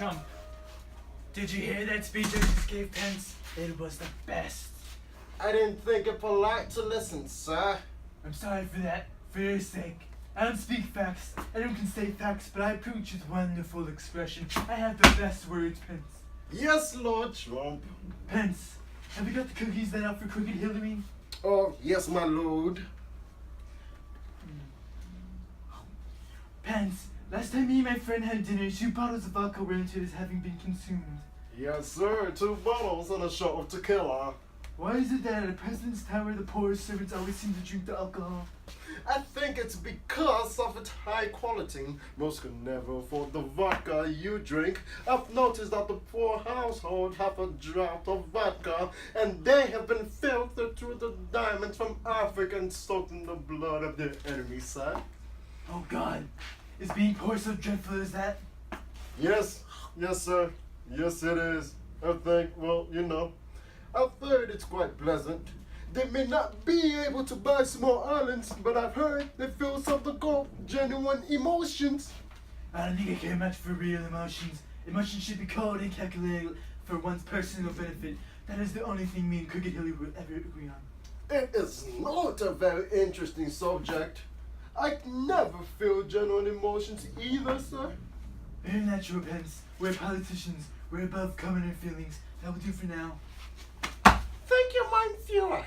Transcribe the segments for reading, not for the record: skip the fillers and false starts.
Trump. Did you hear that speech I just gave Pence? It was the best. I didn't think it polite to listen, sir. I'm sorry for that, for your sake. I don't speak facts. Anyone can say facts, but I preach with wonderful expression. I have the best words, Pence. Yes, Lord Trump. Pence, have you got the cookies laid out for Crooked Hillary? Oh, yes, my lord. Pence, last time me and my friend had dinner, 2 bottles of vodka were entered as having been consumed. Yes, sir. 2 bottles and a shot of tequila. Why is it that at a president's tower the poorest servants always seem to drink the alcohol? I think it's because of its high quality. Most can never afford the vodka you drink. I've noticed that the poor household have a draught of vodka, and they have been filtered through the diamonds from Africa and soaked in the blood of their enemies, sir. Oh God, is being poor so dreadful as that? Yes, sir. Yes, it is. I think, well, I've heard it's quite pleasant. They may not be able to buy small islands, but I've heard they feel something called genuine emotions. I don't think I care much for real emotions. Emotions should be called and calculated for one's personal benefit. That is the only thing me and Crooked Hillary will ever agree on. It is not a very interesting subject. I never feel genuine emotions either, sir. Very natural, Pence. We're politicians. We're above common feelings. That will do for now. Thank you, mein Führer.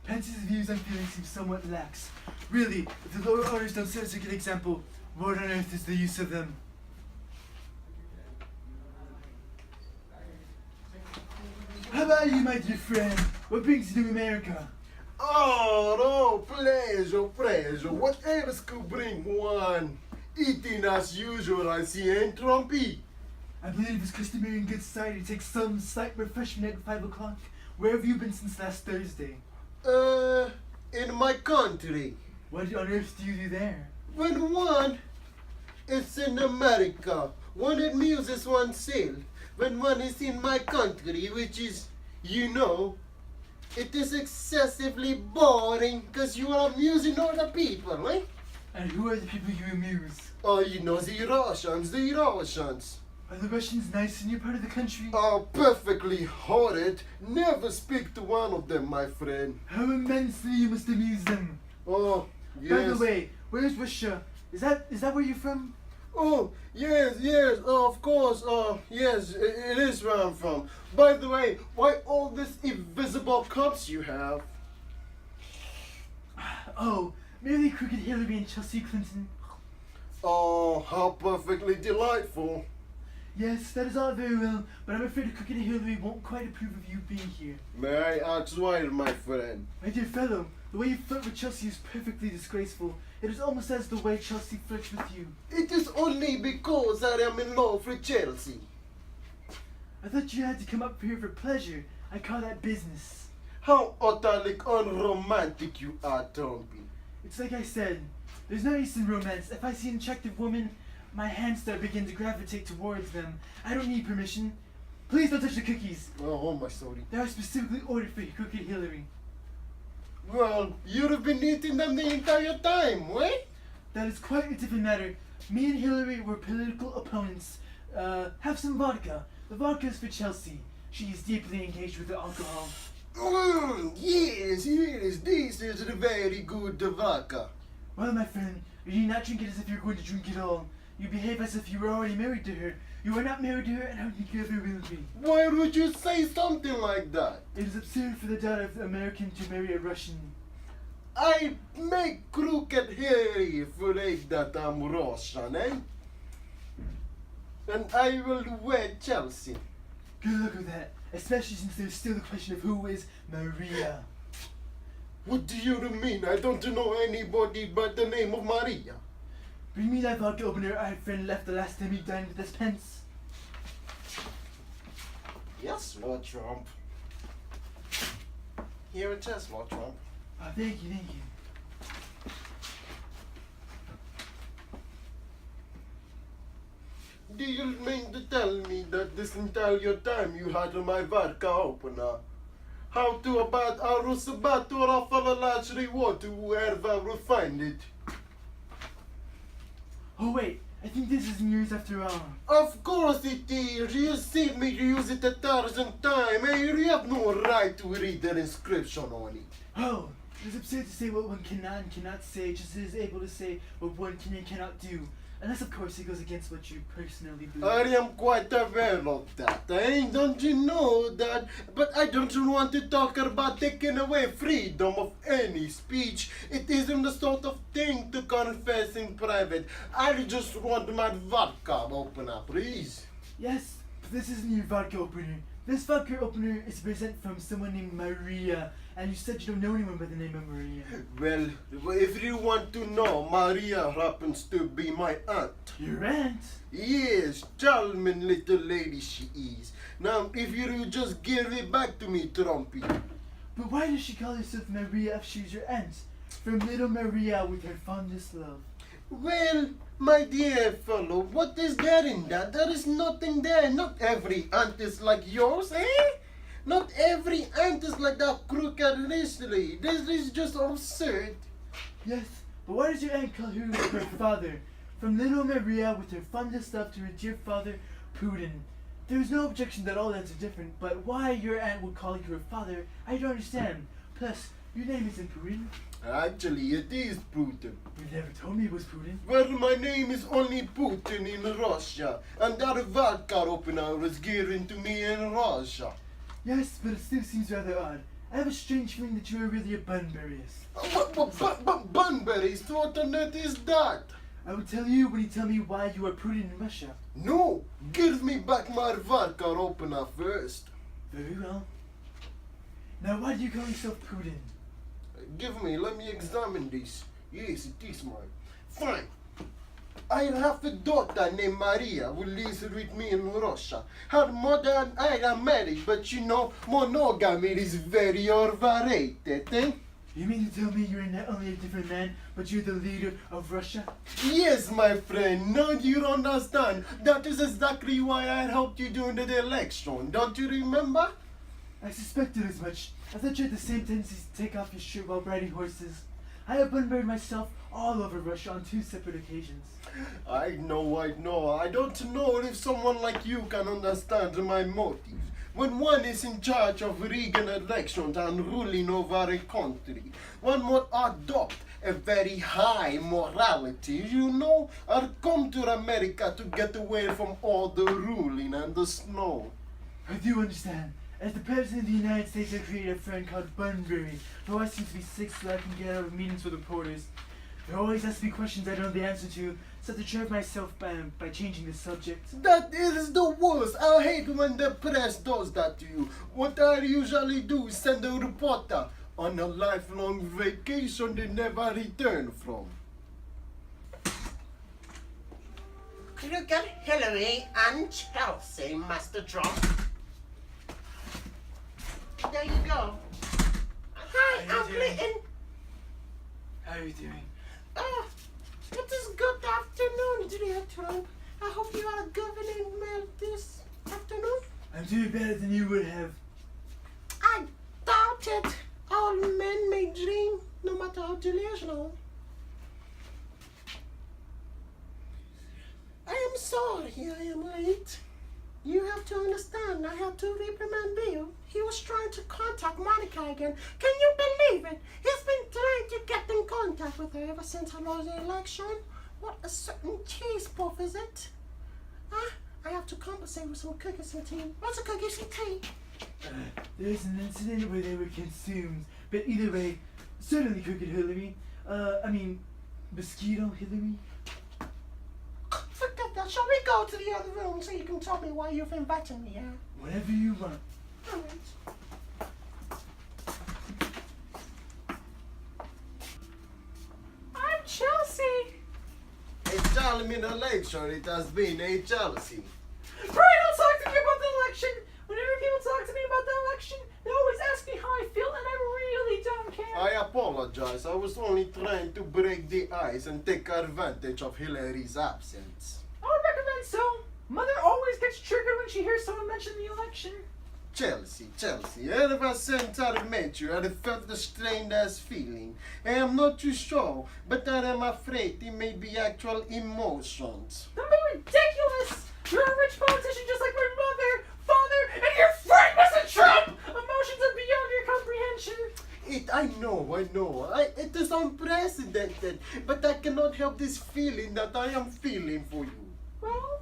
Pence's views on feelings seem somewhat lax. Really, if the lower orders don't set us a good example, what on earth is the use of them? How about you, my dear friend? What brings you to America? Oh, no, pleasure. What else could bring one? Eating as usual, I see, ain't Trumpy? I believe it's customary in good society to take some slight refreshment at 5 o'clock. Where have you been since last Thursday? In my country. What on earth do you do there? When one is in America, one amuses oneself. When one is in my country, which is, it is excessively boring because you are amusing other people, right? And who are the people you amuse? Oh, the Russians. Are the Russians nice in your part of the country? Oh, perfectly horrid. Never speak to one of them, my friend. How immensely you must amuse them. Oh, yes. By the way, where's Russia? Is that where you're from? Oh, yes, of course, yes, it is where I'm from. By the way, why all these invisible cups you have? Oh, merely Crooked Hillary and Chelsea Clinton. Oh, how perfectly delightful. Yes, that is all very well, but I'm afraid Crooked Hillary won't quite approve of you being here. May I ask why, my friend? My dear fellow, the way you flirt with Chelsea is perfectly disgraceful. It is almost as the way Chelsea flirts with you. It is only because I am in love with Chelsea. I thought you had to come up here for pleasure. I call that business. How utterly unromantic you are, Trumpy. It's like I said, there's no use in romance. If I see an attractive woman, my hands start begin to gravitate towards them. I don't need permission. Please don't touch the cookies. Oh, my sorry. They are specifically ordered for Crooked Hillary. Well, you'd have been eating them the entire time, right? That is quite a different matter. Me and Hillary were political opponents. Have some vodka. The vodka is for Chelsea. She is deeply engaged with the alcohol. Yes, this is a very good vodka. Well, my friend, you need not drink it as if you're going to drink it all. You behave as if you were already married to her. You are not married to her, and I don't think you ever will be. Why would you say something like that? It is absurd for the daughter of the American to marry a Russian. I make Crooked Hillary afraid that I'm Russian, eh? And I will wed Chelsea. Good luck with that, especially since there's still the question of who is Maria. What do you mean? I don't know anybody by the name of Maria. Bring me that vodka opener our friend left the last time he dined with us, Pence. Yes, Lord Trump. Here it is, Lord Trump. Oh, thank you. Do you mean to tell me that this entire time you had my vodka opener? How to about I was about to offer a large reward to whoever will find it? Oh wait, I think this is news after all. Of course it is. You see me use it 1,000 times, and you have no right to read the inscription on it. Oh, it is absurd to say what one cannot and cannot say, just as it is able to say what one can and cannot do. Unless, of course, it goes against what you personally believe. I am quite aware of that. Don't you know that? But I don't want to talk about taking away freedom of any speech. It isn't the sort of thing to confess in private. I just want my vodka opener, please. Yes, but this isn't your vodka opener. This vodka opener is a present from someone named Maria, and you said you don't know anyone by the name of Maria. Well, if you want to know, Maria happens to be my aunt. Your aunt? Yes, charming little lady she is. Now, if you just give it back to me, Trumpy. But why does she call herself Maria if she's your aunt? From little Maria with her fondest love. Well, my dear fellow, what is there in that? There is nothing there. Not every aunt is like yours, eh? Not every aunt is like that crooked Leslie. This is just absurd. Yes, but why does your aunt call her her father? From little Maria with her fondest love to her dear father, Puttin. There's no objection that all aunts are different, but why your aunt would call you her father, I don't understand. Plus, your name isn't Puttin. Actually, it is Putin. You never told me it was Puttin. Well, my name is only Putin in Russia, and that vodka opener was given to me in Russia. Yes, but it still seems rather odd. I have a strange feeling that you are really a Bunburyist. Bunbury's? What on earth is that? I will tell you when you tell me why you are Puttin in Russia. No, give me back my vodka opener first. Very well. Now, why do you call yourself Puttin? Give me, let me examine this. Yes, it is mine. Fine. I have a daughter named Maria who lives with me in Russia. Her mother and I are married, but you know, monogamy is very overrated, eh? You mean to tell me you're not only a different man, but you're the leader of Russia? Yes, my friend. Now you understand. That is exactly why I helped you during the election. Don't you remember? I suspected as much. I thought you had the same tendencies to take off your shirt while riding horses. I have Bunbury myself all over Russia on 2 separate occasions. I know. I don't know if someone like you can understand my motives. When one is in charge of rigging elections and ruling over a country, one must adopt a very high morality, you know, or come to America to get away from all the ruling and the snow. I do understand. As the President of the United States, I created a friend called Bunbury, who always seems to be sick so that I can get out of meetings with reporters. They always ask me questions I don't know the answer to, so I have to trip myself by changing the subject. That is the worst. I hate when the press does that to you. What I usually do is send a reporter on a lifelong vacation they never return from. Look at Hillary and Chelsea, Master Trump. There you go. Hi, How I'm you doing? Clinton. How are you doing? It is good afternoon, dear Trump. I hope you are governing well this afternoon. I'm doing better than you would have. I doubt it. All men may dream, no matter how delusional. I am sorry I am late. You have to understand, I had to reprimand Bill. He was trying to contact Monica again. Can you believe it? He's been trying to get in contact with her ever since I lost the election. What a certain cheese puff is it? I have to compensate with some cookies and tea. What's a cookies and tea? There's an incident where they were consumed, but either way, certainly Crooked Hillary. Mosquito Hillary. Forget that. Shall we go to the other room so you can tell me why you've invited me here? Whatever you want. All right. I'm Chelsea. A charming election, it has been a jealousy. Brian, don't talk to me about the election! Whenever people talk to me about the election, they always ask me how I feel, and I really don't care. I apologize. I was only trying to break the ice and take advantage of Hillary's absence. I would recommend so. Mother always gets triggered when she hears someone mention the election. Chelsea. Ever since I met you, I have felt the strange-ass feeling. I am not too sure, but I am afraid it may be actual emotions. Don't be ridiculous! You're a rich politician just like my mother, father, and your friend, Mr. Trump! Emotions are beyond your comprehension. I know. It is unprecedented, but I cannot help this feeling that I am feeling for you. Well,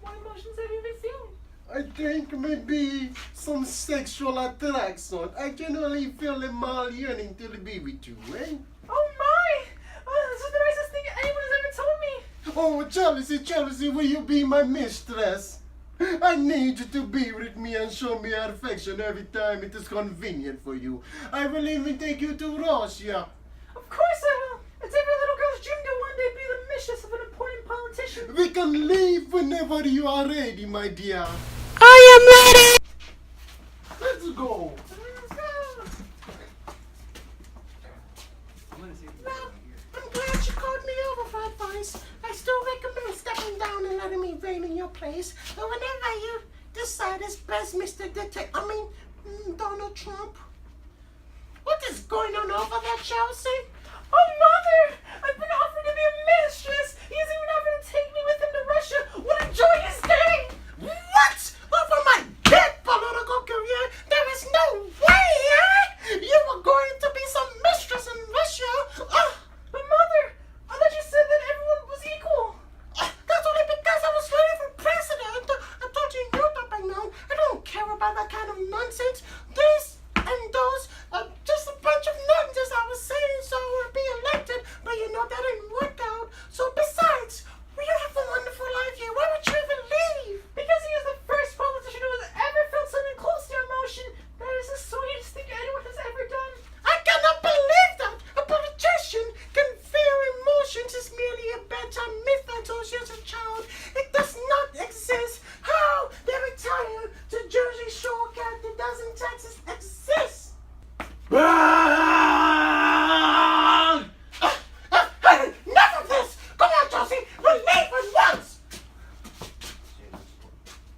what emotions have you been feeling? I think maybe some sexual attraction. I genuinely feel a mild yearning to be with you, eh? Oh my! Oh, this is the nicest thing anyone has ever told me. Oh, Chelsea, will you be my mistress? I need you to be with me and show me affection every time it is convenient for you. I will even take you to Russia. Of course I will. It's every little girl's dream to one day be the mistress of an important politician. We can leave whenever you are ready, my dear. I am ready. Let's go. Well, I'm glad you called me over for advice. I still recommend stepping down and letting me reign in your place. But whenever you decide it's best, Donald Trump. What is going on over there, Chelsea? Oh, Mother! I've been offered to be a mistress. He has even offered to take me with him to Russia. What a joyous day! What? Over my dead political career? There is no way, eh? You were going to be some mistress in Russia. But Mother, I thought you said that everyone was equal. That's only because I was running for president. I told you by now. I don't care about that kind of nonsense. This and those are just a bunch of nonsense. I was saying so I would be elected, but you know that didn't work out. So besides, we have a wonderful life here. Why would you even leave? Because he is the first politician who has ever felt something close to emotion. That is the sweetest thing anyone has ever done. I cannot believe that a politician can feel emotions. Is merely a bedtime myth I told you as a child. It does not exist. How they retire to Jersey Shore cat that doesn't Texas exist? Hey, enough of this! Come on, Josie! We'll leave at once!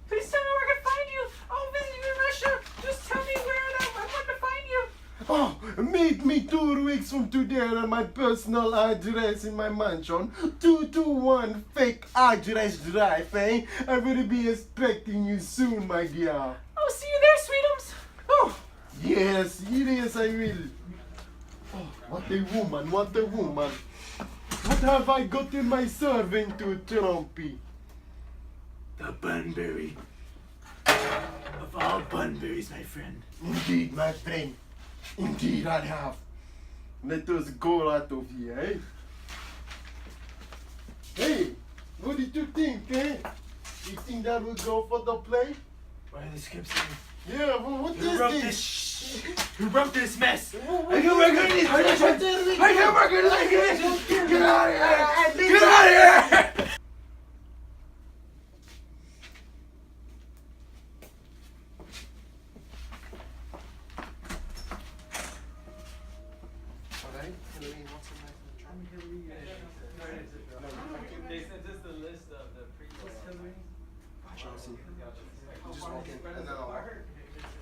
Please tell me where I can find you. I'll visit you in Russia. Just tell me where and I'm going to find you. Oh, meet me 2 weeks from today at my personal address in my mansion. 221 Fake Address Drive, eh? I will be expecting you soon, my dear. I'll see you there, sweetums. Oh, yes, I will. Oh, what a woman. What have I got in my serving to Trumpy? The bunberry. Of all bunberries, my friend. Indeed, my friend. Indeed, I have. Let us go out of here, eh? Hey, what did you think, eh? You think that will go for the play? What are the scripts saying? Yeah, well, what Who is wrote this? Who wrote this mess? What I can work on these positions. I can work on these positions. Get out of here! Get out of here! They sent us the list of the previous. Just walk in, and then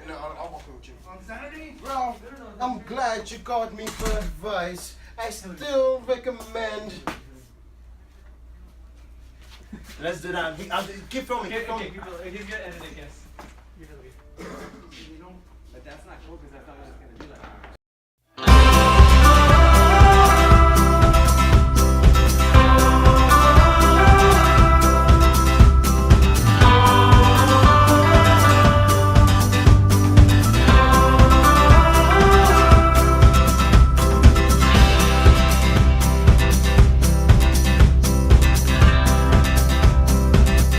I'll walk in with you. On Saturday? Well, I'm glad you called me for advice. I still recommend. Let's do that. Keep filming. Okay, he's gonna edit it, yes. But that's not cool because I